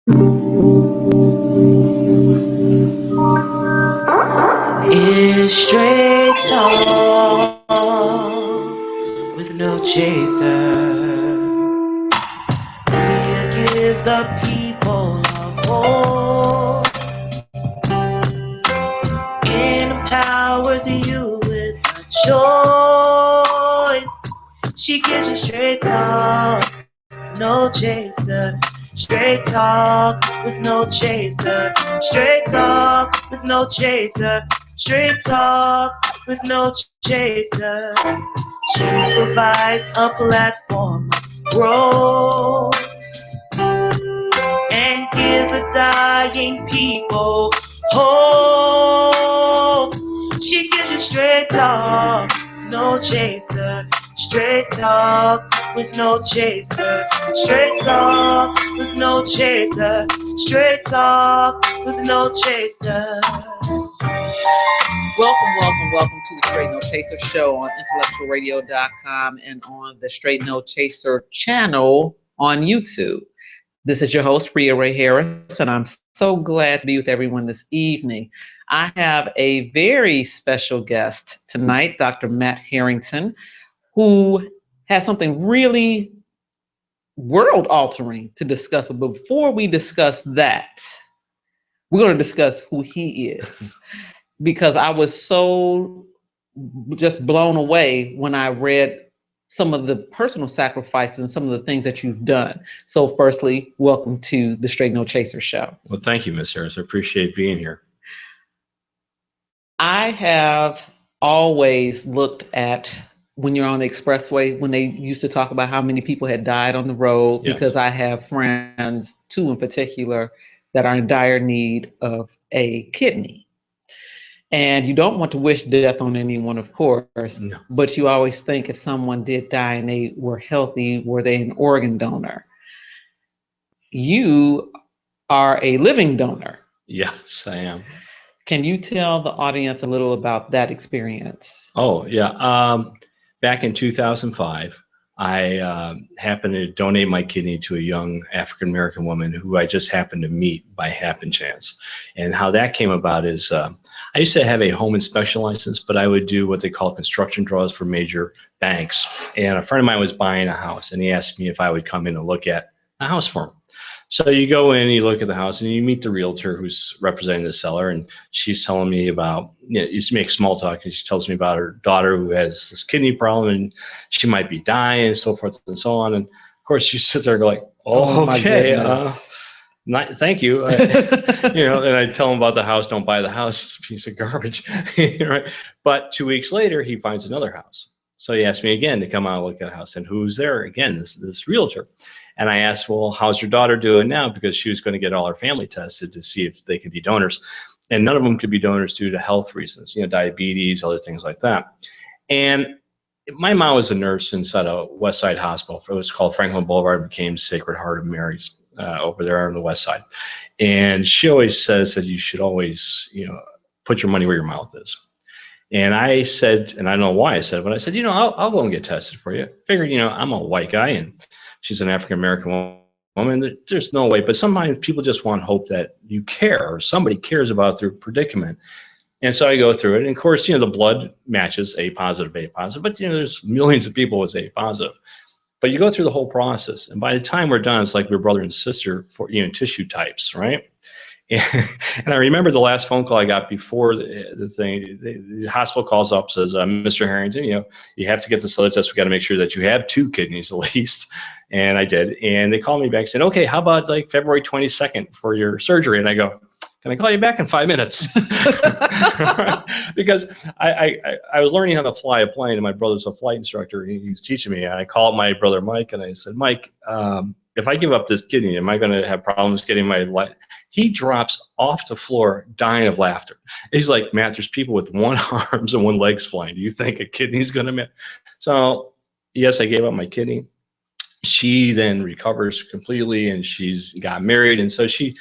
It's straight talk with no chaser. It gives the people a voice, empowers you with a choice. She gives you straight talk, no chaser. Straight talk with no chaser. Straight talk with no chaser. Straight talk with no chaser. She provides a platform of growth and gives a dying people hope. She gives you straight talk, no chaser. Straight talk with no chaser. Straight talk with no chaser. Straight talk with no chaser. Welcome to the Straight No Chaser show on intellectualradio.com and on the Straight No Chaser channel on YouTube. This is your host, Rhea Ray Harris, and I'm so glad to be with everyone this evening. I have a very special guest tonight, Dr. Matt Harrington, who has something really world-altering to discuss. But before we discuss that, we're going to discuss who he is. Because I was so just blown away when I read some of the personal sacrifices and some of the things that you've done. So firstly, welcome to the Straight No Chaser show. Well, thank you, Miss Harris. I appreciate being here. I have always looked at when you're on the expressway, when they used to talk about how many people had died on the road, Yes. because I have friends, two in particular, that are in dire need of a kidney. And you don't want to wish death on anyone, of course, No. but you always think if someone did die and they were healthy, were they an organ donor? You are a living donor. Yes, I am. Can you tell the audience a little about that experience? Oh, yeah. Back in 2005, I happened to donate my kidney to a young African-American woman who I just happened to meet by happen chance. And how that came about is I used to have a home inspection license, but I would do what they call construction draws for major banks. And a friend of mine was buying a house, and he asked me if I would come in and look at a house for him. So you go in, you look at the house, and you meet the realtor who's representing the seller, and she's telling me about, you make small talk, and she tells me about her daughter who has this kidney problem, and she might be dying, and so forth and so on. And of course, you sit there and go like, oh, okay, thank you. And I tell him about the house. Don't buy the house; it's a piece of garbage. Right? But 2 weeks later, he finds another house. So he asked me again to come out and look at a house, and who's there again? This realtor. And I asked, well, how's your daughter doing now? Because she was going to get all her family tested to see if they could be donors. And none of them could be donors due to health reasons, diabetes, other things like that. And my mom was a nurse inside a West Side hospital. It was called Franklin Boulevard, became Sacred Heart of Mary's over there on the West Side. And she always says that you should always, put your money where your mouth is. And I said, and I don't know why I said it, but I said, I'll go and get tested for you. Figured, I'm a white guy and she's an African-American woman. There's no way, but sometimes people just want hope that you care or somebody cares about their predicament. And so I go through it. And of course, the blood matches A positive, but there's millions of people with A positive. But you go through the whole process. And by the time we're done, it's like we're brother and sister for, tissue types, right? And I remember the last phone call I got before the thing. The hospital calls up, says, Mr. Harrington, you have to get this other test. We got to make sure that you have 2 kidneys at least. And I did. And they called me back and said, okay, how about like February 22nd for your surgery? And I go, can I call you back in 5 minutes? Because I was learning how to fly a plane, and my brother's a flight instructor. He's teaching me. And I called my brother Mike, and I said, Mike, if I give up this kidney, am I going to have problems getting my life? He drops off the floor dying of laughter. He's like, Matt, there's people with 1 arms and 1 legs flying. Do you think a kidney's going to matter? So, yes, I gave up my kidney. she then recovers completely, and she's got married, and so she,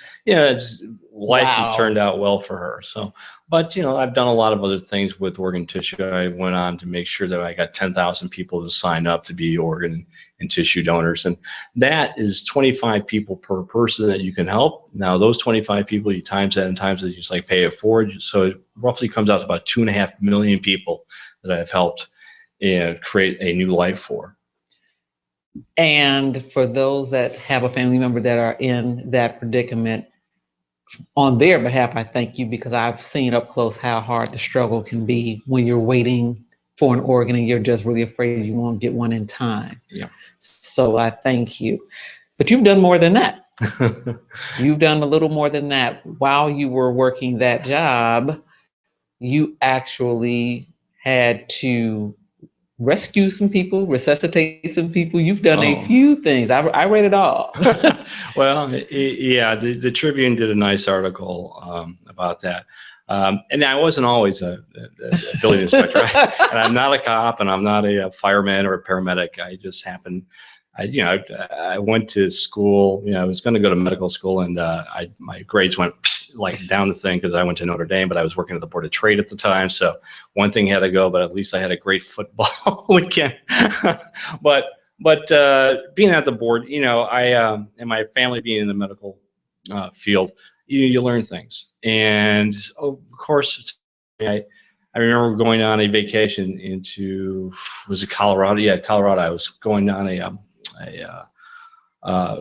life has turned out well for her. So, but I've done a lot of other things with organ tissue. I went on to make sure that I got 10,000 people to sign up to be organ and tissue donors, and that is 25 people per person that you can help. Now, those 25 people, you times that and times that, you just like pay it forward, so it roughly comes out to about 2.5 million people that I've helped create a new life for. And for those that have a family member that are in that predicament, on their behalf, I thank you, because I've seen up close how hard the struggle can be when you're waiting for an organ and you're just really afraid you won't get one in time. Yeah. So I thank you. But you've done more than that. You've done a little more than that. While you were working that job, you actually had to rescue some people, resuscitate some people. You've done a few things. I read it all. Well, the Tribune did a nice article about that. And I wasn't always a building inspector. And I'm not a cop, and I'm not a fireman or a paramedic. I just happened. I went to school. I was going to go to medical school, and my grades went like down the thing because I went to Notre Dame, but I was working at the Board of Trade at the time, so one thing had to go. But at least I had a great football weekend. but being at the board, I and my family being in the medical field, you learn things, and of course, I remember going on a vacation into, was it Colorado? Yeah, Colorado. I was going on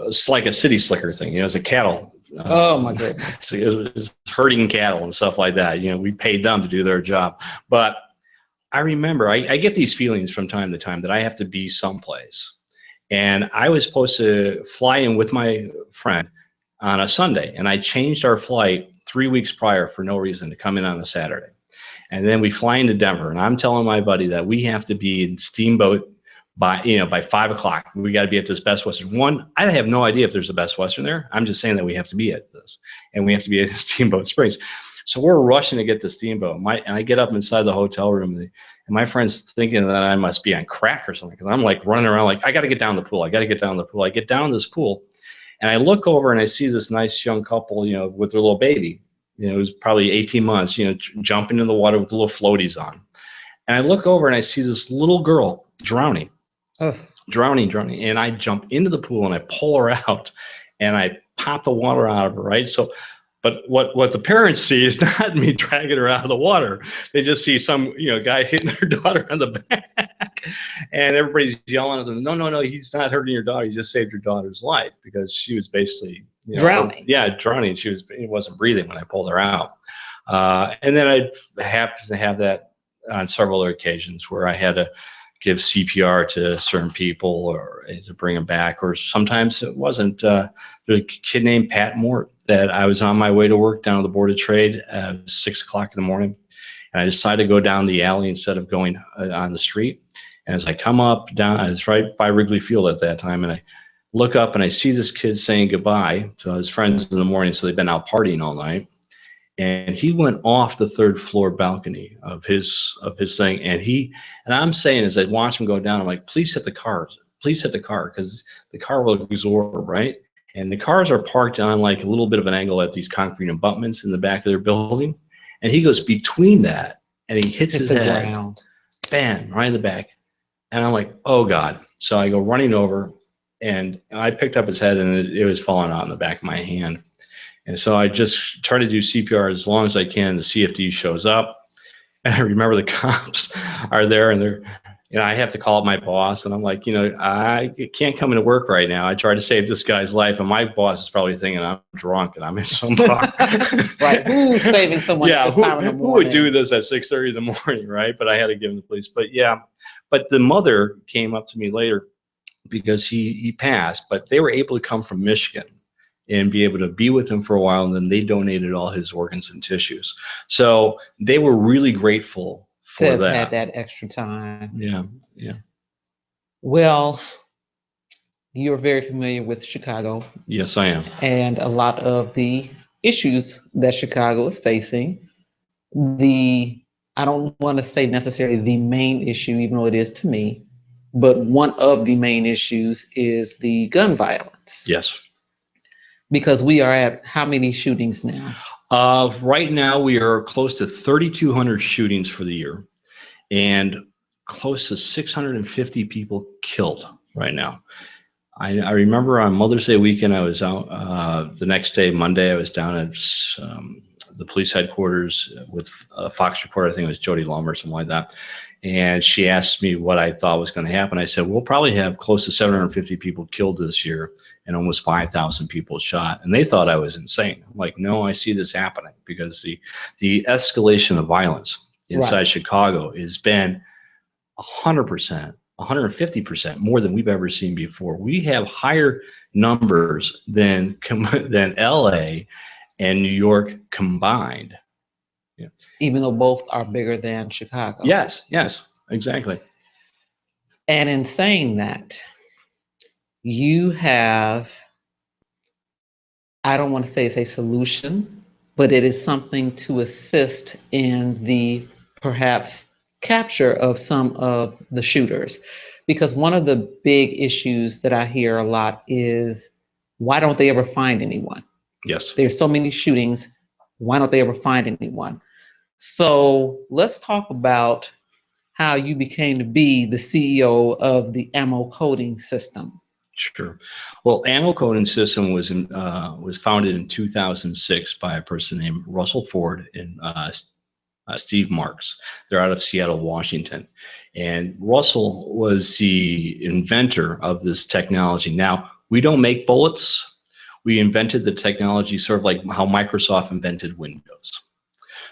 it's like a city slicker thing. It was a cattle. Oh my goodness! It was herding cattle and stuff like that. We paid them to do their job. But I remember I get these feelings from time to time that I have to be someplace, and I was supposed to fly in with my friend on a Sunday, and I changed our flight 3 weeks prior for no reason to come in on a Saturday. And then we fly into Denver, and I'm telling my buddy that we have to be in Steamboat by 5 o'clock. We got to be at this Best Western. One, I have no idea if there's a Best Western there. I'm just saying that we have to be at this, and we have to be at Steamboat Springs. So we're rushing to get to Steamboat. And I get up inside the hotel room, and my friend's thinking that I must be on crack or something, because I'm like running around like, I got to get down the pool. I got to get down the pool. I get down this pool, and I look over and I see this nice young couple, with their little baby. It was probably 18 months, jumping in the water with the little floaties on. And I look over and I see this little girl drowning. Drowning. And I jump into the pool and I pull her out and I pop the water out of her, right? So, but what the parents see is not me dragging her out of the water. They just see some, guy hitting their daughter on the back, and everybody's yelling at them, no, he's not hurting your daughter. He just saved your daughter's life, because she was basically drowning. Yeah, drowning. She wasn't breathing when I pulled her out. And then I happened to have that on several occasions where I had to give CPR to certain people or to bring them back, or sometimes it wasn't. There's a kid named Pat Mort that I was on my way to work down at the Board of Trade at 6 o'clock in the morning, and I decided to go down the alley instead of going on the street. And as I come up down, I was right by Wrigley Field at that time, and I look up and I see this kid saying goodbye to his friends in the morning, so they've been out partying all night. And he went off the third floor balcony of his thing, and I'm saying, as I watch him go down, I'm like, please hit the car, because the car will absorb, right? And the cars are parked on like a little bit of an angle at these concrete abutments in the back of their building, and he goes between that and he hits his head, ground. Bam, right in the back, and I'm like, oh God! So I go running over, and I picked up his head, and it was falling out in the back of my hand. And so I just try to do CPR as long as I can. The CFD shows up, and I remember the cops are there, and they're, I have to call up my boss, and I'm like, I can't come into work right now. I tried to save this guy's life, and my boss is probably thinking I'm drunk and I'm in some bar. Right? Who's saving someone? Yeah, at this time in the morning? Who would do this at 6:30 in the morning, right? But I had to give him the police. But yeah, but the mother came up to me later because he passed, but they were able to come from Michigan and be able to be with him for a while, and then they donated all his organs and tissues. So they were really grateful for that. Had that extra time. Yeah. Well, you're very familiar with Chicago. Yes, I am. And a lot of the issues that Chicago is facing. I don't want to say necessarily the main issue, even though it is to me, but one of the main issues is the gun violence. Yes. Because we are at how many shootings now? Right now, we are close to 3,200 shootings for the year, and close to 650 people killed right now. I remember on Mother's Day weekend, I was out. The next day, Monday, I was down at the police headquarters with a Fox reporter. I think it was Jody Lum or something like that. And she asked me what I thought was going to happen. I said, we'll probably have close to 750 people killed this year and almost 5,000 people shot. And they thought I was insane. I'm like, no, I see this happening because the escalation of violence inside Chicago has been 100%, 150% more than we've ever seen before. We have higher numbers than LA and New York combined. Yeah. Even though both are bigger than Chicago. Yes, exactly. And in saying that, you have, I don't want to say it's a solution, but it is something to assist in the perhaps capture of some of the shooters. Because one of the big issues that I hear a lot is, why don't they ever find anyone? Yes. There's so many shootings. Why don't they ever find anyone? So let's talk about how you became to be the CEO of the ammo coding system. Sure. Well, ammo coding system was founded in 2006 by a person named Russell Ford and Steve Marks. They're out of Seattle, Washington. And Russell was the inventor of this technology. Now, we don't make bullets. We invented the technology sort of like how Microsoft invented Windows.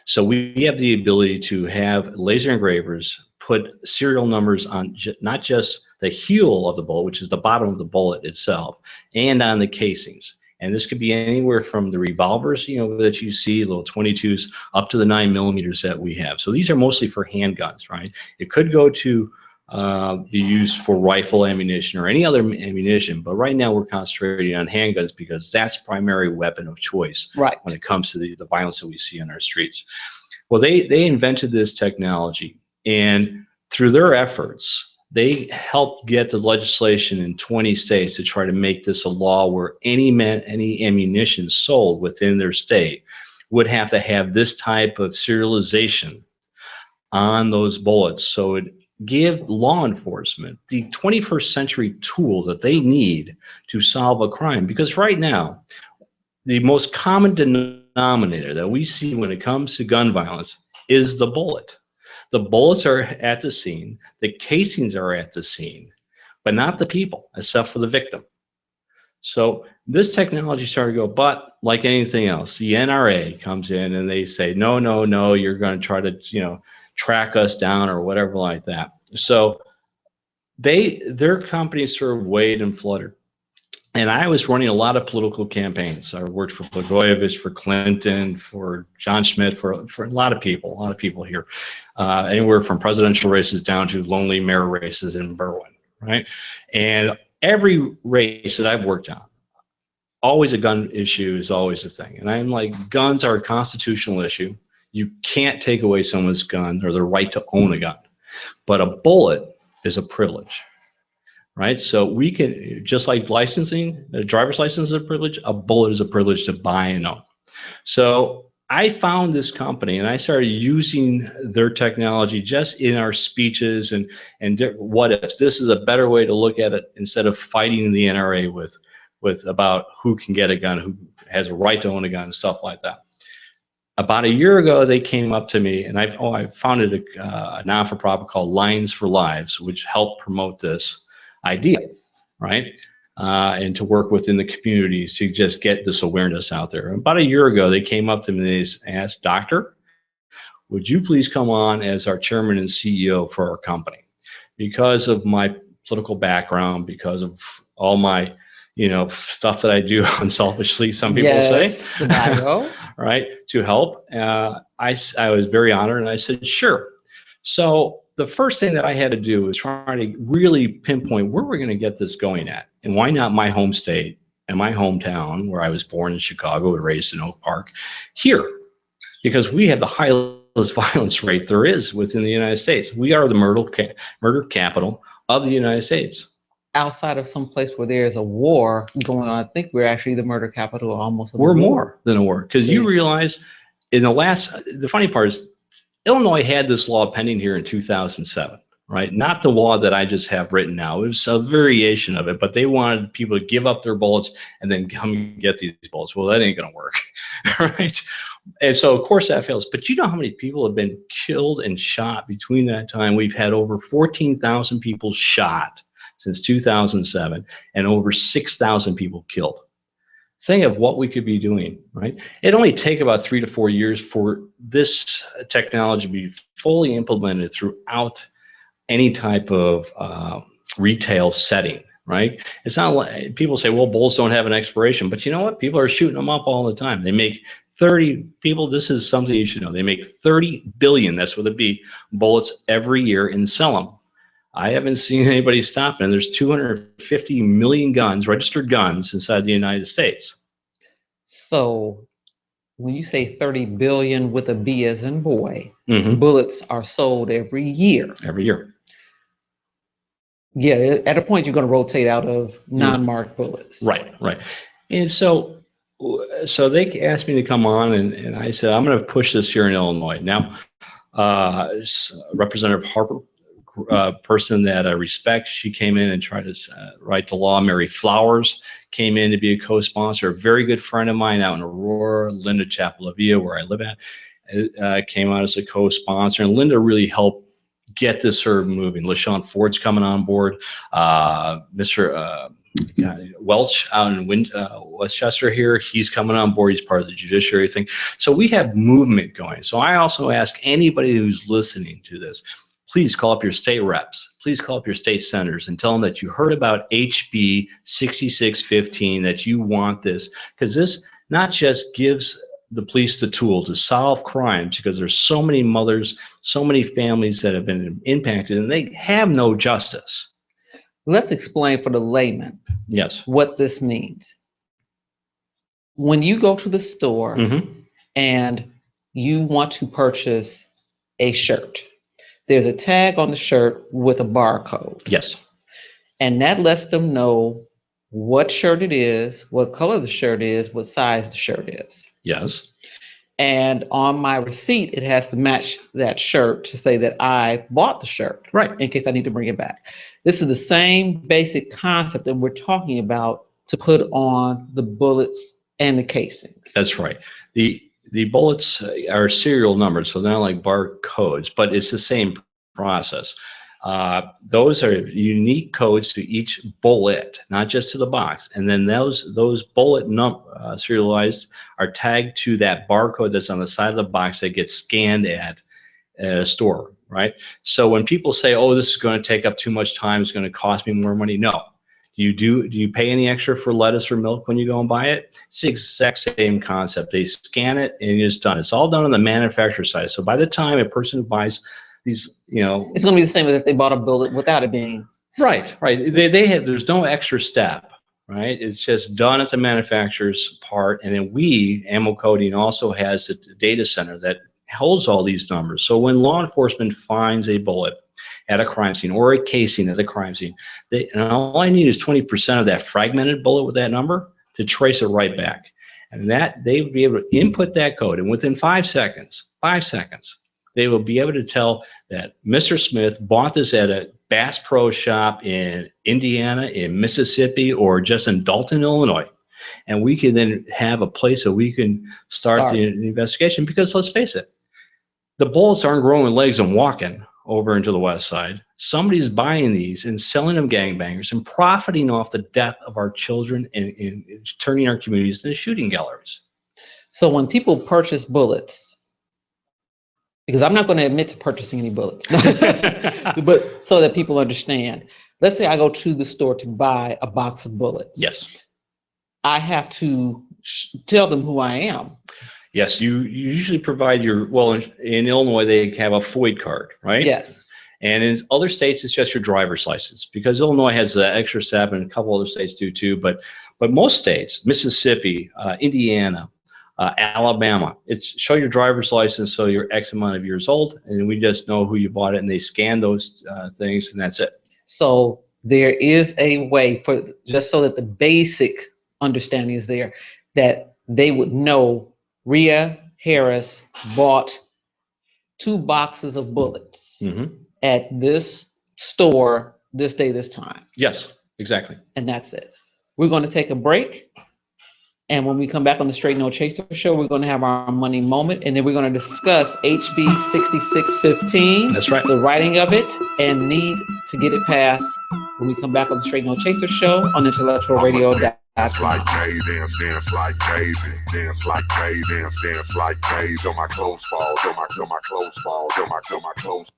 So we have the ability to have laser engravers put serial numbers on not just the heel of the bullet, which is the bottom of the bullet itself, and on the casings. And this could be anywhere from the revolvers, that you see, little 22s, up to the 9mm that we have. So these are mostly for handguns, right? It could go to be used for rifle ammunition or any other ammunition, but right now we're concentrating on handguns because that's primary weapon of choice when it comes to the violence that we see on our streets. Well, they invented this technology, and through their efforts, they helped get the legislation in 20 states to try to make this a law where any ammunition sold within their state would have to have this type of serialization on those bullets. So it give law enforcement the 21st century tool that they need to solve a crime. Because right now, the most common denominator that we see when it comes to gun violence is the bullet. The bullets are at the scene, the casings are at the scene, but not the people, except for the victim. So this technology started to go, but like anything else, the NRA comes in and they say, no, you're going to try to, track us down or whatever like that. So their company sort of weighed and fluttered. And I was running a lot of political campaigns. I worked for Blagojevich, for Clinton, for John Schmidt, for a lot of people here, anywhere from presidential races down to lonely mayor races in Berwyn, right? And every race that I've worked on, always a gun issue is always a thing. And I'm like, guns are a constitutional issue. You can't take away someone's gun or their right to own a gun. But a bullet is a privilege, right? So we can, just like licensing, a driver's license is a privilege, a bullet is a privilege to buy and own. So I found this company and I started using their technology just in our speeches and what ifs. This is a better way to look at it instead of fighting the NRA with about who can get a gun, who has a right to own a gun and stuff like that. About a year ago, they came up to me, and I founded a non-for-profit called Lions for Lives, which helped promote this idea, right? And to work within the communities to just get this awareness out there. And about a year ago, they came up to me and they asked, "Doctor, would you please come on as our chairman and CEO for our company?" Because of my political background, because of all my stuff that I do unselfishly, some people say, right, to help. I was very honored, and I said, sure. So the first thing that I had to do was try to really pinpoint where we're going to get this going at, and why not my home state and my hometown, where I was born in Chicago and raised in Oak Park, here, because we have the highest violence rate there is within the United States. We are the murder capital of the United States. Outside of some place where there's a war going on, I think we're actually the murder capital almost. We're more than a war, because you realize the funny part is Illinois had this law pending here in 2007, right? Not the law that I just have written now. It was a variation of it, but they wanted people to give up their bullets and then come and get these bullets. Well, that ain't going to work, right? And so, of course, that fails. But you know how many people have been killed and shot between that time? We've had over 14,000 people shot since 2007 and over 6,000 people killed. Think of what we could be doing, right? It'd only take about 3 to 4 years for this technology to be fully implemented throughout any type of retail setting, right? It's not like people say, well, bullets don't have an expiration, but you know what? People are shooting them up all the time. They make 30 people, this is something you should know, they make 30 billion, that's what it'd be, bullets every year and sell them. I haven't seen anybody stop it. And there's 250 million guns, registered guns, inside the United States. So when you say 30 billion with a B as in boy, bullets are sold every year. Every year. Yeah, at a point you're going to rotate out of non-marked bullets. Right, right. And so they asked me to come on, and I said, I'm going to push this here in Illinois. Now, Representative Harper, person that I respect, she came in and tried to write the law. Mary Flowers came in to be a co-sponsor. A very good friend of mine out in Aurora, Linda Chapalavia, where I live at, came out as a co-sponsor. And Linda really helped get this sort of moving. LaShawn Ford's coming on board. Mr. Welch out in Westchester here, he's coming on board. He's part of the judiciary thing. So we have movement going. So I also ask anybody who's listening to this, please call up your state reps. Please call up your state senators and tell them that you heard about HB 6615, that you want this, because this not just gives the police the tool to solve crimes, because there's so many mothers, so many families that have been impacted, and they have no justice. Let's explain for the layman what this means. When you go to the store and you want to purchase a shirt, there's a tag on the shirt with a barcode. Yes. And that lets them know what shirt it is, what color the shirt is, what size the shirt is. Yes. And on my receipt, it has to match that shirt to say that I bought the shirt. Right. In case I need to bring it back. This is the same basic concept that we're talking about to put on the bullets and the casings. That's right. The bullets are serial numbered, so they're not like barcodes, but it's the same process. Those are unique codes to each bullet, not just to the box. And then those bullet serialized are tagged to that barcode that's on the side of the box that gets scanned at a store, right? So when people say, oh, this is going to take up too much time, it's going to cost me more money, no. Do you pay any extra for lettuce or milk when you go and buy it? It's the exact same concept. They scan it and it's done. It's all done on the manufacturer side. So by the time a person who buys these, it's going to be the same as if they bought a bullet without it being right. There's no extra step, right? It's just done at the manufacturer's part, and then Ammo Coding also has a data center that holds all these numbers. So when law enforcement finds a bullet at a crime scene or a casing at a crime scene, and all I need is 20% of that fragmented bullet with that number to trace it right back. And that they would be able to input that code, and within 5 seconds, they will be able to tell that Mr. Smith bought this at a Bass Pro Shop in Indiana, in Mississippi, or just in Dalton, Illinois. And we can then have a place that we can start the investigation, because let's face it, the bullets aren't growing legs and walking over into the west side. Somebody's buying these and selling them gangbangers and profiting off the death of our children and turning our communities into shooting galleries. So when people purchase bullets, because I'm not going to admit to purchasing any bullets, but so that people understand, let's say I go to the store to buy a box of bullets. Yes. I have to tell them who I am. Yes, you usually provide in Illinois, they have a FOID card, right? Yes. And in other states, it's just your driver's license, because Illinois has the extra step, and a couple other states do too. But most states, Mississippi, Indiana, Alabama, it's show your driver's license, so you're X amount of years old, and we just know who you bought it, and they scan those things, and that's it. So there is a way for, just so that the basic understanding is there, that they would know Rhea Harris bought 2 boxes of bullets at this store this day, this time. Yes, exactly. And that's it. We're going to take a break. And when we come back on the Straight No Chaser show, we're going to have our money moment. And then we're going to discuss HB6615. That's right. The writing of it and need to get it passed when we come back on the Straight No Chaser show on intellectualradio.com. Dance like Jay, dance like Jay, dance like Jay, dance like Jay. Till my clothes fall, till my clothes fall, till my clothes.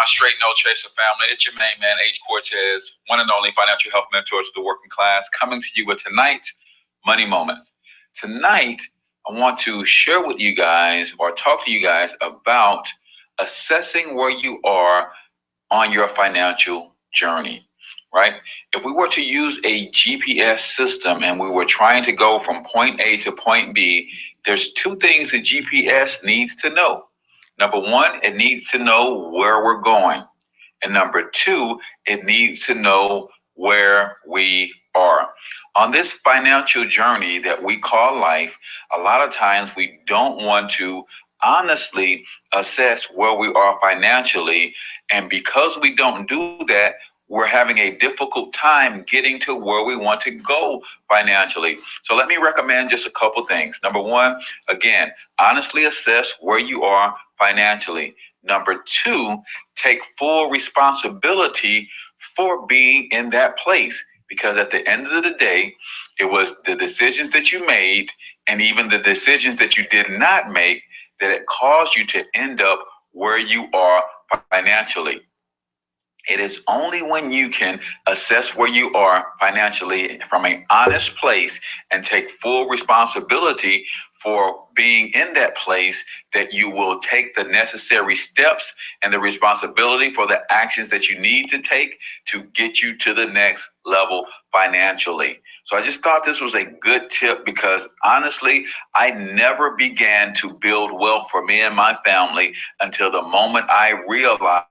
Straight No Chaser family, it's your main man, H. Cortez, one and only financial health mentor to the working class, coming to you with tonight's money moment. Tonight, I want to share with you guys or talk to you guys about assessing where you are on your financial journey, right? If we were to use a GPS system and we were trying to go from point A to point B, there's 2 things the GPS needs to know. Number 1, it needs to know where we're going. And number 2, it needs to know where we are. On this financial journey that we call life, a lot of times we don't want to honestly assess where we are financially. And because we don't do that, we're having a difficult time getting to where we want to go financially. So let me recommend just a couple things. Number 1, again, honestly assess where you are financially. Number 2, take full responsibility for being in that place. Because at the end of the day, it was the decisions that you made and even the decisions that you did not make that it caused you to end up where you are financially. It is only when you can assess where you are financially from an honest place and take full responsibility for being in that place that you will take the necessary steps and the responsibility for the actions that you need to take to get you to the next level financially. So I just thought this was a good tip because honestly, I never began to build wealth for me and my family until the moment I realized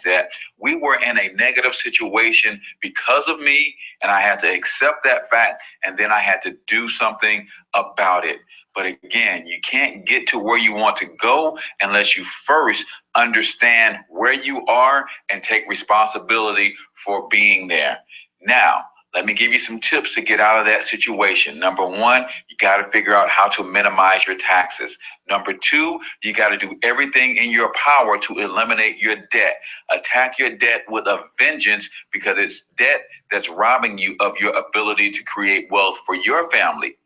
that we were in a negative situation because of me, and I had to accept that fact, and then I had to do something about it. But again, you can't get to where you want to go unless you first understand where you are and take responsibility for being there. Now, let me give you some tips to get out of that situation. Number 1, you got to figure out how to minimize your taxes. Number 2, you got to do everything in your power to eliminate your debt. Attack your debt with a vengeance because it's debt that's robbing you of your ability to create wealth for your family.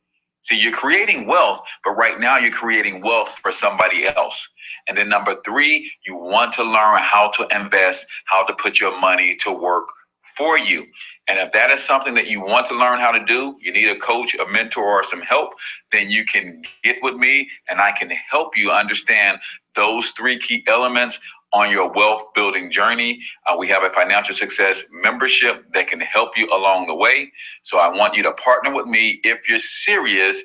See, you're creating wealth, but right now you're creating wealth for somebody else. And then number 3, you want to learn how to invest, how to put your money to work for you. And if that is something that you want to learn how to do, you need a coach, a mentor, or some help, then you can get with me and I can help you understand those 3 key elements on your wealth building journey. We have a financial success membership that can help you along the way. So I want you to partner with me if you're serious,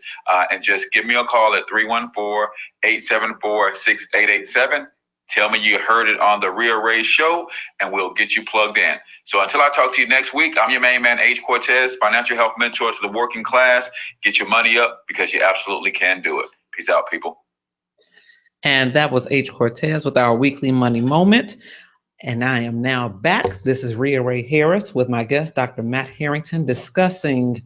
and just give me a call at 314-874-6887. Tell me you heard it on the Rhea Ray Show, and we'll get you plugged in. So until I talk to you next week, I'm your main man, H. Cortez, financial health mentor to the working class. Get your money up because you absolutely can do it. Peace out, people. And that was H. Cortez with our weekly money moment. And I am now back. This is Rhea Ray Harris with my guest, Dr. Matt Harrington, discussing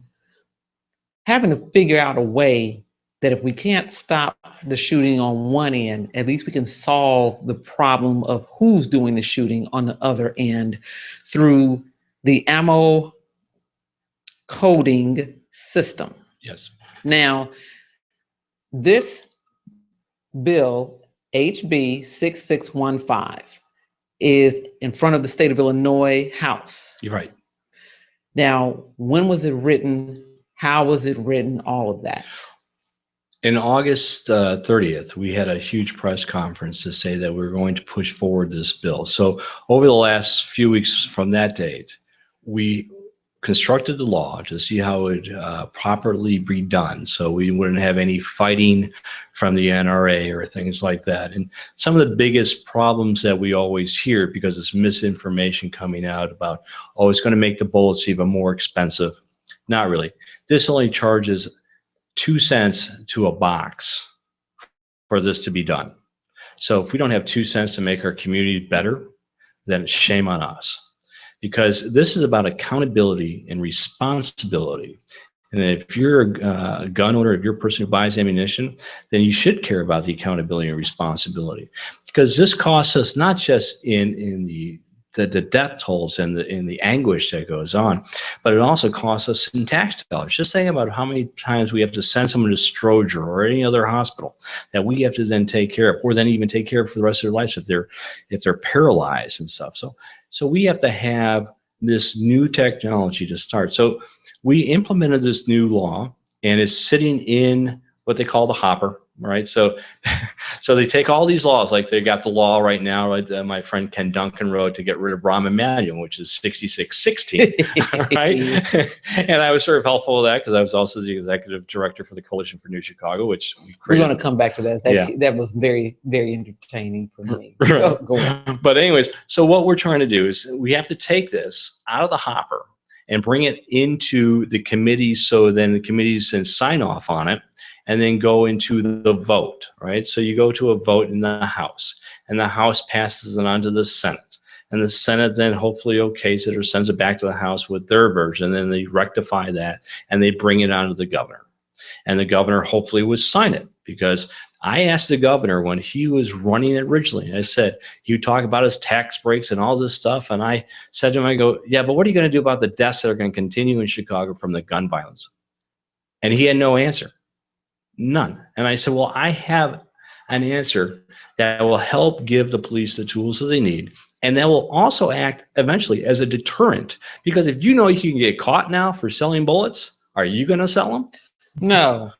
having to figure out a way that if we can't stop the shooting on one end, at least we can solve the problem of who's doing the shooting on the other end through the ammo coding system. Yes. Now, this bill, HB6615, is in front of the state of Illinois House. You're right. Now, when was it written? How was it written? All of that. In August 30th, we had a huge press conference to say that we're going to push forward this bill. So over the last few weeks from that date, we constructed the law to see how it would properly be done, so we wouldn't have any fighting from the NRA or things like that. And some of the biggest problems that we always hear, because it's misinformation coming out about, oh, it's going to make the bullets even more expensive. Not really. This only charges 2 cents to a box for this to be done. So if we don't have 2 cents to make our community better, then shame on us. Because this is about accountability and responsibility. And if you're a gun owner, if you're a person who buys ammunition, then you should care about the accountability and responsibility. Because this costs us not just in the death tolls and the anguish that goes on, but it also costs us in tax dollars. Just think about how many times we have to send someone to Stroger or any other hospital that we have to then take care of, or then even take care of for the rest of their lives if they're paralyzed and stuff. So we have to have this new technology to start. So we implemented this new law, and it's sitting in what they call the hopper, right? So they take all these laws, like they got the law right now, right, my friend Ken Duncan wrote to get rid of Rahm Emanuel, which is 6616, right? And I was sort of helpful with that because I was also the executive director for the Coalition for New Chicago, which we created. We're going to come back to that. That was very, very entertaining for me. Right. Go on. But anyways, so what we're trying to do is we have to take this out of the hopper and bring it into the committees, so then the committees can sign off on it and then go into the vote, right? So you go to a vote in the House, and the House passes it on to the Senate. And the Senate then hopefully okays it or sends it back to the House with their version, and then they rectify that, and they bring it on to the governor. And the governor hopefully would sign it, because I asked the governor when he was running it originally, I said, he would talk about his tax breaks and all this stuff, and I said to him, I go, yeah, but what are you going to do about the deaths that are going to continue in Chicago from the gun violence? And he had no answer. None. And I said, well, I have an answer that will help give the police the tools that they need, and that will also act eventually as a deterrent. Because if you know you can get caught now for selling bullets, are you going to sell them? No.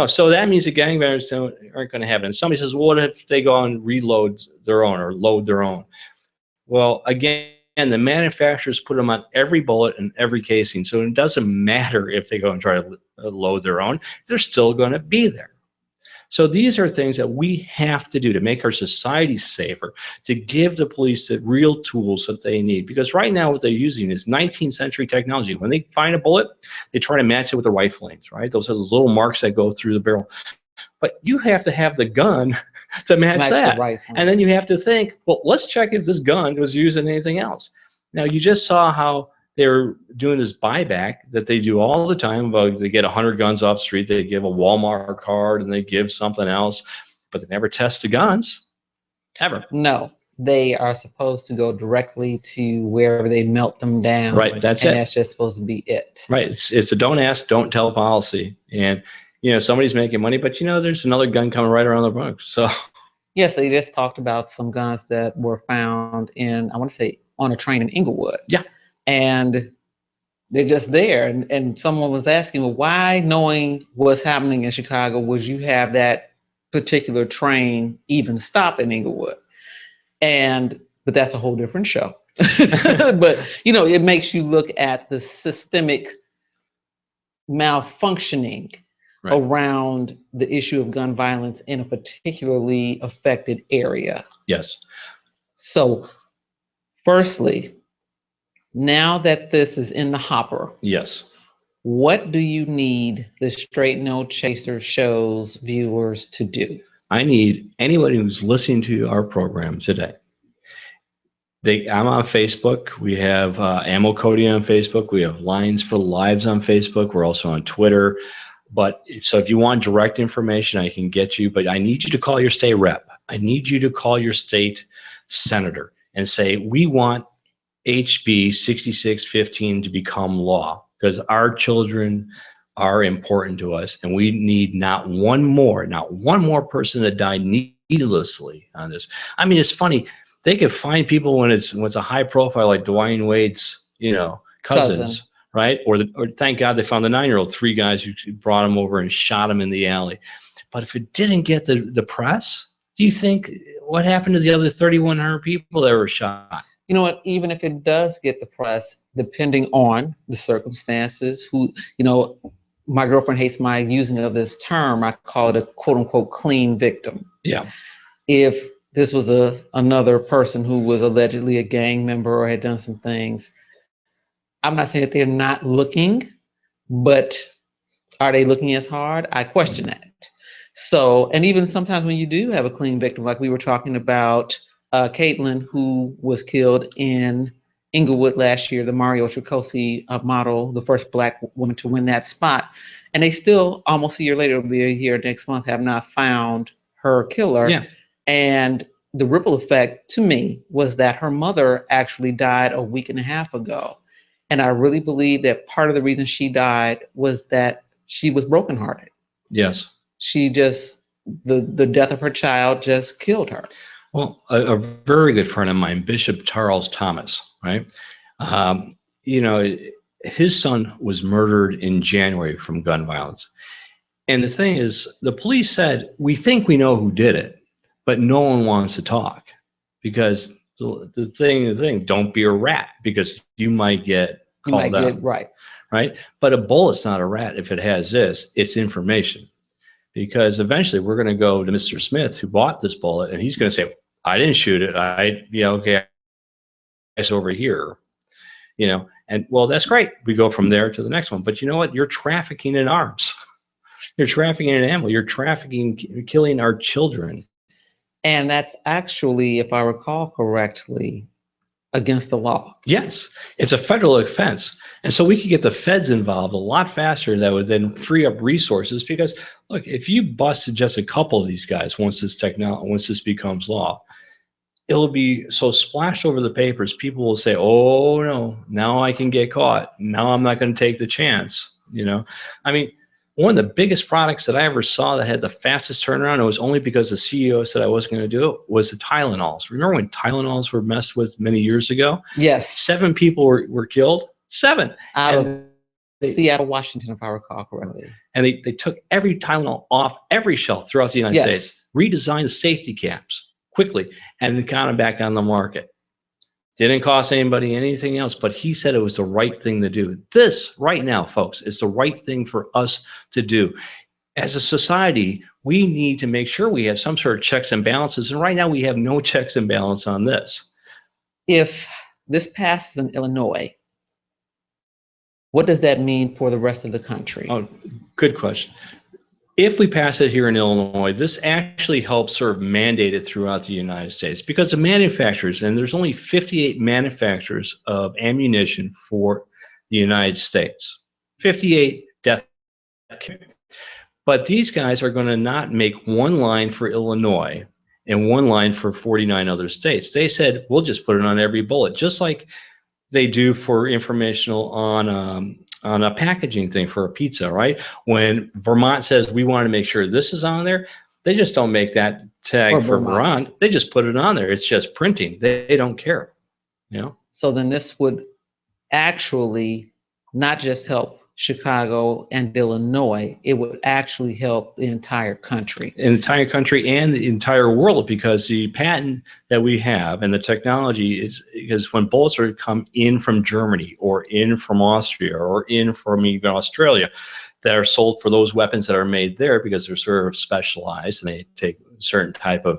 So that means the gangbangers aren't going to have it. And somebody says, well, what if they go and reload their own or load their own? Well, again, the manufacturers put them on every bullet and every casing. So it doesn't matter if they go and try to load their own, they're still going to be there. So these are things that we have to do to make our society safer, to give the police the real tools that they need. Because right now what they're using is 19th century technology. When they find a bullet, they try to match it with their rifle aims, right? Those are those little marks that go through the barrel. But you have to have the gun to match that. And then you have to think, well, let's check if this gun was used in anything else. Now, you just saw how they're doing this buyback that they do all the time. About they get 100 guns off the street, they give a Walmart card, and they give something else, but they never test the guns, ever. No, they are supposed to go directly to wherever they melt them down. Right, that's it. And that's just supposed to be it. Right, it's a don't ask, don't tell policy. And, somebody's making money, but, there's another gun coming right around the corner. So, yes, they just talked about some guns that were found in, I want to say, on a train in Inglewood. Yeah. and they're just there. And someone was asking, well, why, knowing what's happening in Chicago, would you have that particular train even stop in Inglewood? But that's a whole different show. But, it makes you look at the systemic malfunctioning around the issue of gun violence in a particularly affected area. Yes. So, firstly, now that this is in the hopper, yes, what do you need the Straight No Chaser show's viewers to do? I need anyone who's listening to our program today. I'm on Facebook. We have Ammo Cody on Facebook. We have Lines for Lives on Facebook. We're also on Twitter. So if you want direct information, I can get you. But I need you to call your state rep. I need you to call your state senator and say, we want HB6615 to become law, because our children are important to us, and we need not one more person to die needlessly on this. I mean, it's funny. They could find people when it's a high profile, like Dwayne Wade's, cousins, right? Or thank God they found the 9-year-old. 3 guys who brought him over and shot him in the alley. But if it didn't get the press, do you think what happened to the other 3,100 people that were shot? You know what? Even if it does get the press, depending on the circumstances, my girlfriend hates my using of this term. I call it a quote unquote clean victim. Yeah. If this was another person who was allegedly a gang member or had done some things, I'm not saying that they're not looking, but are they looking as hard? I question that. So, and even sometimes when you do have a clean victim, like we were talking about Caitlin, who was killed in Inglewood last year, the Mario Tricosi model, the first Black woman to win that spot. And they still, almost a year later, it'll be a year next month, have not found her killer. Yeah. And the ripple effect to me was that her mother actually died a week and a half ago. And I really believe that part of the reason she died was that she was brokenhearted. Yes. She just, the death of her child just killed her. Well, a very good friend of mine, Bishop Charles Thomas, right? His son was murdered in January from gun violence. And the thing is, the police said, we think we know who did it, but no one wants to talk, because the thing, don't be a rat, because you might get called out. Right? But a bullet's not a rat if it has this, it's information. Because eventually we're going to go to Mr. Smith, who bought this bullet, and he's going to say, I didn't shoot it. Okay, it's over here. And well, that's great. We go from there to the next one. But you know what? You're trafficking in arms. You're trafficking in ammo. You're killing our children. And that's actually, if I recall correctly, against the law. Yes, it's a federal offense. And so we could get the feds involved a lot faster. That would then free up resources, because look, if you busted just a couple of these guys once this becomes law, it'll be so splashed over the papers, people will say, oh no, now I can get caught. Now I'm not going to take the chance. I mean, one of the biggest products that I ever saw that had the fastest turnaround, it was only because the CEO said I wasn't going to do it, was the Tylenols. Remember when Tylenols were messed with many years ago? Yes. 7 people were killed. 7. Out of Seattle, Washington, if I recall correctly. And they took every Tylenol off every shelf throughout the United States, redesigned the safety caps quickly, and got them back on the market. Didn't cost anybody anything else, but he said it was the right thing to do. This, right now, folks, is the right thing for us to do. As a society, we need to make sure we have some sort of checks and balances, and right now we have no checks and balance on this. If this passes in Illinois, what does that mean for the rest of the country? Oh, good question. If we pass it here in Illinois, this actually helps sort of mandate it throughout the United States, because the manufacturers, and there's only 58 manufacturers of ammunition for the United States, 58 death kits. But these guys are going to not make one line for Illinois and one line for 49 other states. They said, we'll just put it on every bullet, just like they do for informational on a packaging thing for a pizza, right? When Vermont says we want to make sure this is on there, they just don't make that tag for Vermont. They just put it on there. It's just printing. They don't care, So then this would actually not just help Chicago and Illinois, it would actually help the entire country. The entire country and the entire world, because the patent that we have and the technology is, because when bullets are come in from Germany or in from Austria or in from even Australia, that are sold for those weapons that are made there, because they're sort of specialized and they take certain type of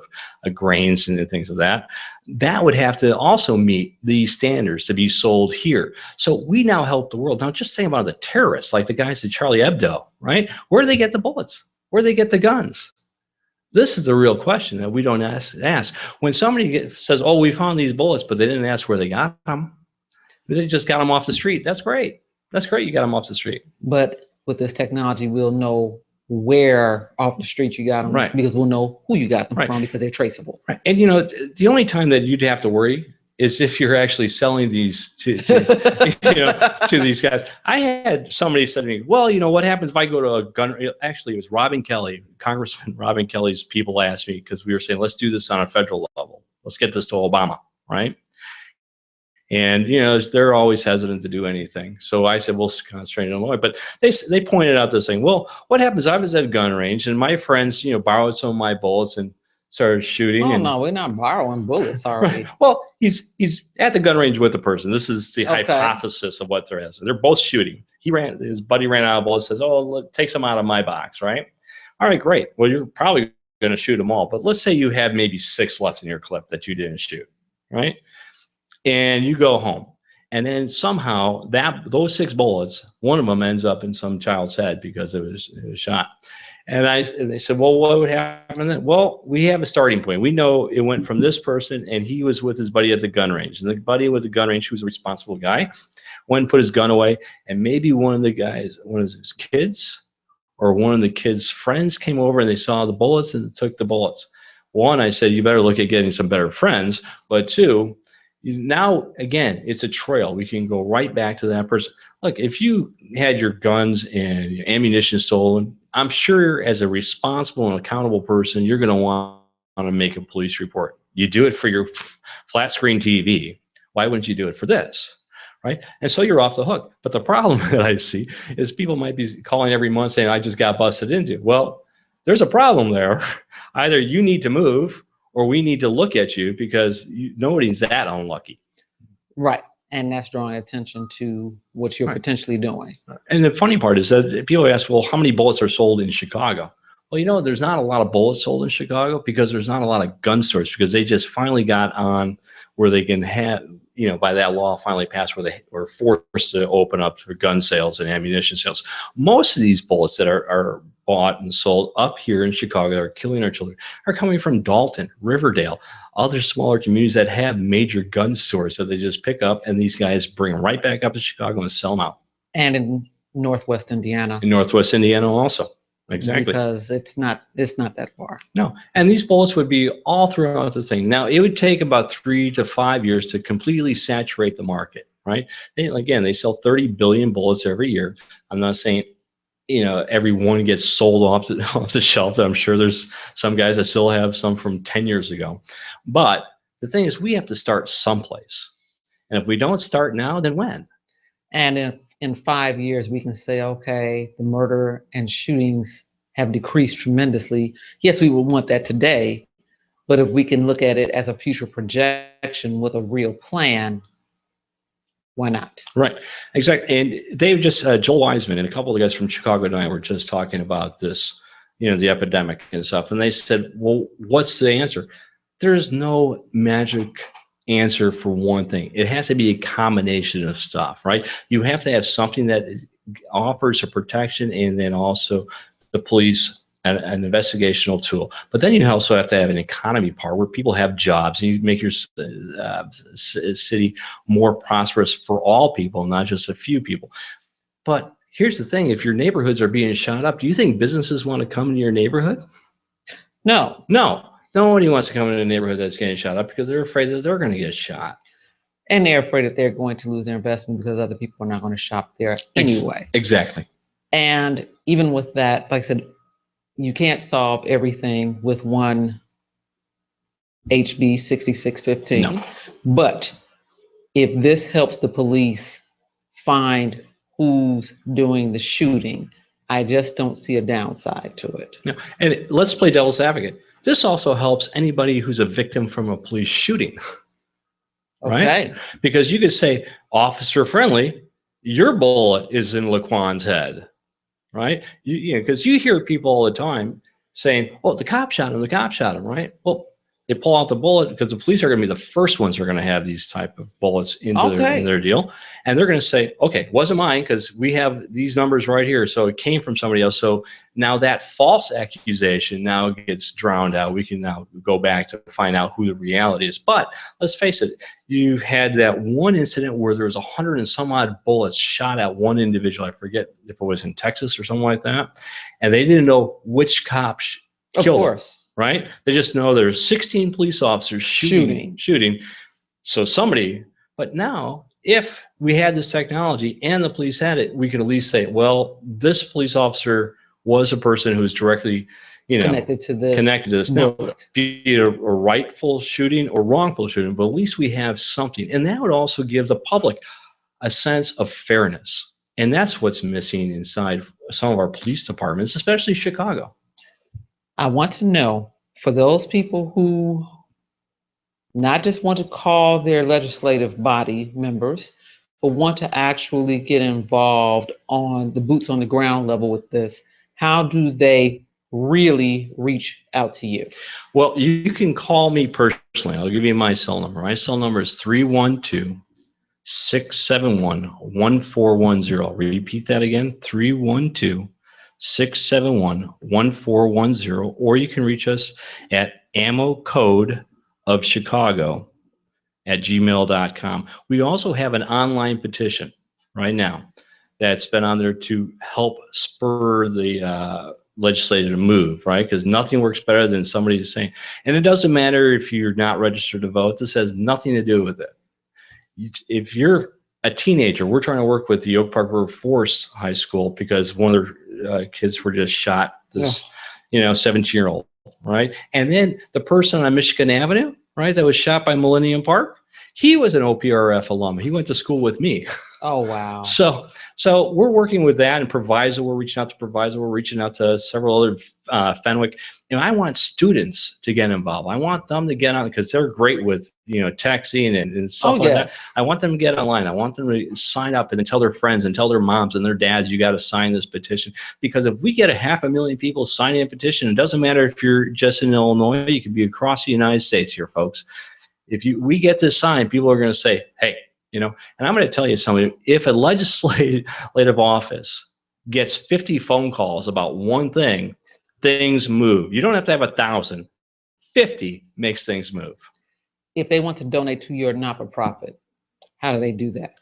grains and things of that, that would have to also meet these standards to be sold here. So we now help the world. Now just think about the terrorists, like the guys at Charlie Hebdo, right? Where do they get the bullets? Where do they get the guns? This is the real question that we don't ask. When somebody says, oh, we found these bullets, but they didn't ask where they got them. They just got them off the street. That's great. That's great you got them off the street. But with this technology, we'll know where off the street you got them, right? Because we'll know who you got them from, because they're traceable. Right. And you know, the only time that you'd have to worry is if you're actually selling these to to these guys. I had somebody said to me, well, you know, what happens if I go to a gun? Actually, it was Robin Kelly, Congressman Robin Kelly's people asked me, because we were saying, let's do this on a federal level. Let's get this to Obama, right? And, you know, they're always hesitant to do anything. So I said, we'll concentrate on Illinois. But they pointed out this thing. Well, what happens? I was at a gun range, and my friends, you know, borrowed some of my bullets and started shooting. Oh, no, we're not borrowing bullets, are we? Well, he's at the gun range with the person. This is the hypothesis of what they're at. So they're both shooting. His buddy ran out of bullets, says, oh, look, take some out of my box, right? All right, great. Well, you're probably going to shoot them all. But let's say you have maybe 6 left in your clip that you didn't shoot, right? And you go home, and then somehow those 6 bullets, one of them ends up in some child's head because it was shot. And they said, well, what would happen then? Well, we have a starting point. We know it went from this person, and he was with his buddy at the gun range. And the buddy with the gun range, who was a responsible guy, went and put his gun away, and maybe one of his kids or one of the kids' friends came over and they saw the bullets and took the bullets. One, I said, you better look at getting some better friends. But 2, now, again, it's a trail. We can go right back to that person. Look, if you had your guns and your ammunition stolen, I'm sure as a responsible and accountable person, you're going to want to make a police report. You do it for your flat screen TV. Why wouldn't you do it for this? Right? And so you're off the hook. But the problem that I see is people might be calling every month saying, I just got busted into. Well, there's a problem there. Either you need to move, or we need to look at you, because nobody's that unlucky. Right. And that's drawing attention to what you're potentially doing. And the funny part is that people ask, well, how many bullets are sold in Chicago? Well, you know, there's not a lot of bullets sold in Chicago because there's not a lot of gun stores, because they just finally got on where they can have, you know, by that law finally passed, where they were forced to open up for gun sales and ammunition sales. Most of these bullets that are bought and sold up here in Chicago are killing our children are coming from Dalton, Riverdale, other smaller communities that have major gun stores that they just pick up, and these guys bring them right back up to Chicago and sell them out. And in Northwest Indiana. In Northwest Indiana also. Exactly. Because it's not that far. No. And these bullets would be all throughout the thing. Now, it would take about 3 to 5 years to completely saturate the market, right? They sell 30 billion bullets every year. I'm not saying, you know, every one gets sold off the shelf. I'm sure there's some guys that still have some from 10 years ago. But the thing is, we have to start someplace. And if we don't start now, then when? And in 5 years, we can say, okay, the murder and shootings have decreased tremendously. Yes, we would want that today. But if we can look at it as a future projection with a real plan, why not? Right, exactly. And they've just, Joel Wiseman and a couple of guys from Chicago and I were just talking about this, you know, the epidemic and stuff. And they said, well, what's the answer? There's no magic answer for one thing. It has to be a combination of stuff, right? You have to have something that offers a protection, and then also the police an investigational tool. But then you also have to have an economy part where people have jobs, and you make your city more prosperous for all people, not just a few people. But here's the thing: if your neighborhoods are being shot up, do you think businesses want to come into your neighborhood? No. Nobody wants to come into a neighborhood that's getting shot up because they're afraid that they're going to get shot. And they're afraid that they're going to lose their investment because other people are not going to shop there anyway. Exactly. And even with that, like I said, you can't solve everything with one HB6615. No. But if this helps the police find who's doing the shooting. I just don't see a downside to it. Yeah. And let's play devil's advocate. This also helps anybody who's a victim from a police shooting, right? Okay. Because you could say, officer friendly, your bullet is in Laquan's head, right? Because you hear people all the time saying, "Oh, the cop shot him. The cop shot him." Right? Well, they pull out the bullet because the police are going to be the first ones who are going to have these type of bullets in their deal, and they're going to say, "Okay, it wasn't mine because we have these numbers right here, so it came from somebody else." So now that false accusation now gets drowned out. We can now go back to find out who the reality is. But let's face it, you had that one incident where there was 100 and some odd bullets shot at one individual. I forget if it was in Texas or something like that, and they didn't know which cop killed him, right? They just know there's 16 police officers shooting. So somebody, but now if we had this technology and the police had it, we could at least say, well, this police officer was a person who was directly, connected to this. Now, be it a rightful shooting or wrongful shooting, but at least we have something. And that would also give the public a sense of fairness. And that's what's missing inside some of our police departments, especially Chicago. I want to know, for those people who not just want to call their legislative body members, but want to actually get involved on the boots on the ground level with this, how do they really reach out to you? Well, you can call me personally. I'll give you my cell number. My cell number is 312-671-1410. Repeat that again, 312-671-1410, or you can reach us at ammocodeofchicago@gmail.com. We also have an online petition right now that's been on there to help spur the legislature to move, right? Because nothing works better than somebody saying, and it doesn't matter if you're not registered to vote, this has nothing to do with it. If you're a teenager, we're trying to work with the Oak Park River Forest High School because one of their kids were just shot, this 17-year-old, right? And then the person on Michigan Avenue, right, that was shot by Millennium Park, he was an OPRF alum. He went to school with me. Oh, wow. So we're working with that, and Proviso, we're reaching out to Proviso, we're reaching out to several other Fenwick. I want students to get involved. I want them to get on because they're great with texting and stuff like that. I want them to get online. I want them to sign up and then tell their friends and tell their moms and their dads, you got to sign this petition. Because if we get 500,000 people signing a petition, it doesn't matter if you're just in Illinois, you could be across the United States here, folks. If we get this signed, people are going to say, hey, and I'm going to tell you something. If a legislative office gets 50 phone calls about one thing, things move. You don't have to have 1,000. 50 makes things move. If they want to donate to your not-for-profit, how do they do that?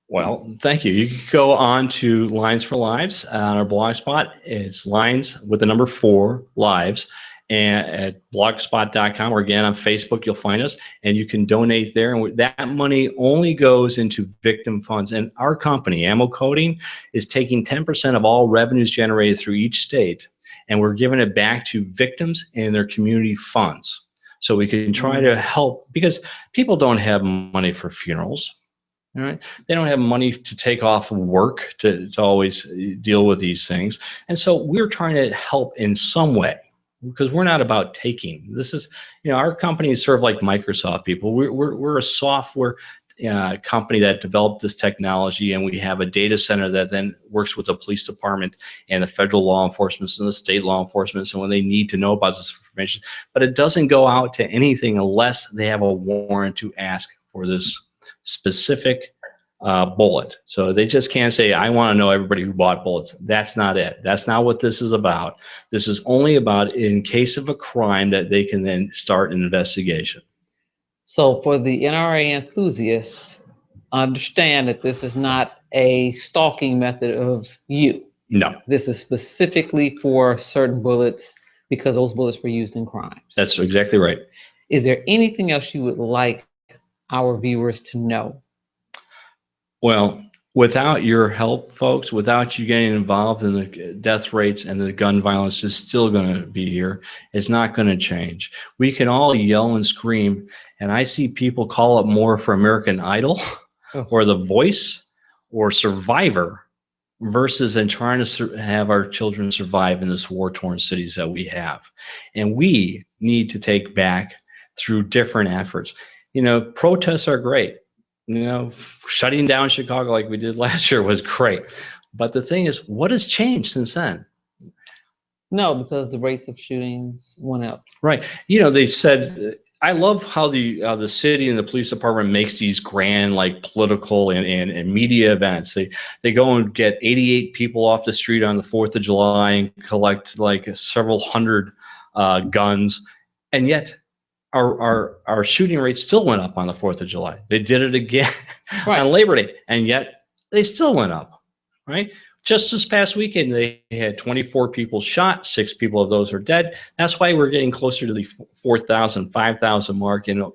Well, thank you. You can go on to Lines for Lives on our blog spot. It's Lines with the number 4 Lives. And at blogspot.com, or again on Facebook, you'll find us, and you can donate there. And that money only goes into victim funds. And our company, Ammo Coding, is taking 10% of all revenues generated through each state, and we're giving it back to victims and their community funds. So we can try to help, because people don't have money for funerals. All right? They don't have money to take off work to always deal with these things. And so we're trying to help in some way, because we're not about taking. This is, our company is sort of like Microsoft people. We're a software company that developed this technology, and we have a data center that then works with the police department and the federal law enforcement and the state law enforcement, and when they need to know about this information. But it doesn't go out to anything unless they have a warrant to ask for this specific bullet. So they just can't say, I want to know everybody who bought bullets. That's not it. That's not what this is about. This is only about in case of a crime that they can then start an investigation. So for the NRA enthusiasts, understand that this is not a stalking method of you. No. This is specifically for certain bullets because those bullets were used in crimes. That's exactly right. Is there anything else you would like our viewers to know? Well, without your help, folks, without you getting involved in the death rates and the gun violence is still going to be here. It's not going to change. We can all yell and scream, and I see people call up more for American Idol or The Voice or survivor versus in trying to have our children survive in this war-torn cities that we have. And we need to take back through different efforts. You know, protests are great. You know, shutting down Chicago like we did last year was great. But the thing is, what has changed since then? No, because the rates of shootings went up. Right. You know, they said, I love how the city and the police department makes these grand, like, political and media events. They go and get 88 people off the street on the 4th of July and collect like several hundred guns, and yet our shooting rate still went up on the 4th of July. They did it again on Labor Day, and yet they still went up. Right. Just this past weekend, they had 24 people shot. 6 people of those are dead. That's why we're getting closer to the 4,000, 5,000 mark. And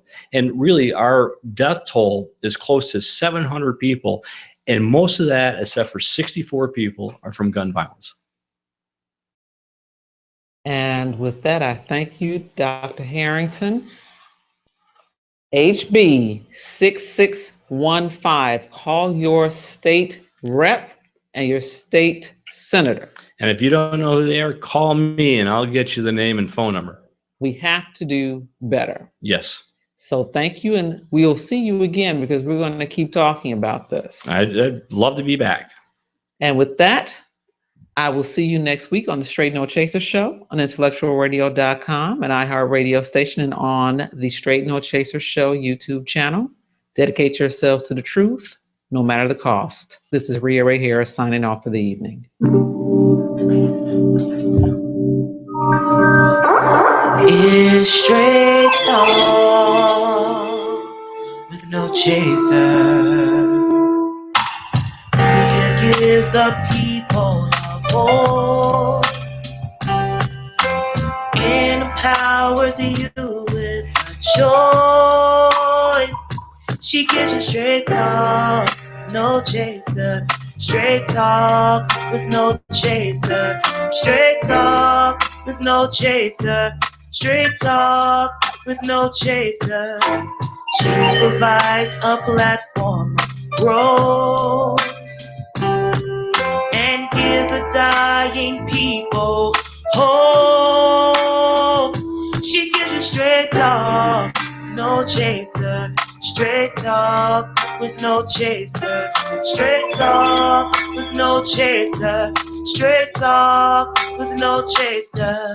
really, our death toll is close to 700 people. And most of that, except for 64 people, are from gun violence. And with that, I thank you, Dr. Harrington. HB6615. Call your state rep and your state senator. And if you don't know who they are, call me and I'll get you the name and phone number. We have to do better. Yes. So thank you, and we'll see you again because we're going to keep talking about this. I'd love to be back. And with that, I will see you next week on the Straight No Chaser Show on intellectualradio.com, an iHeart radio station, and on the Straight No Chaser Show YouTube channel. Dedicate yourselves to the truth, no matter the cost. This is Rhea Ray Harris signing off for the evening. It's straight talk with no chaser. It gives the people a voice, empowers you with a choice. She gives you straight talk, no chaser. Straight talk with no chaser. Straight talk with no chaser. Straight talk with no chaser. She provides a platform of growth and gives a dying people hope. She gives you straight talk, no chaser. Straight talk with no chaser. Straight talk with no chaser. Straight talk with no chaser.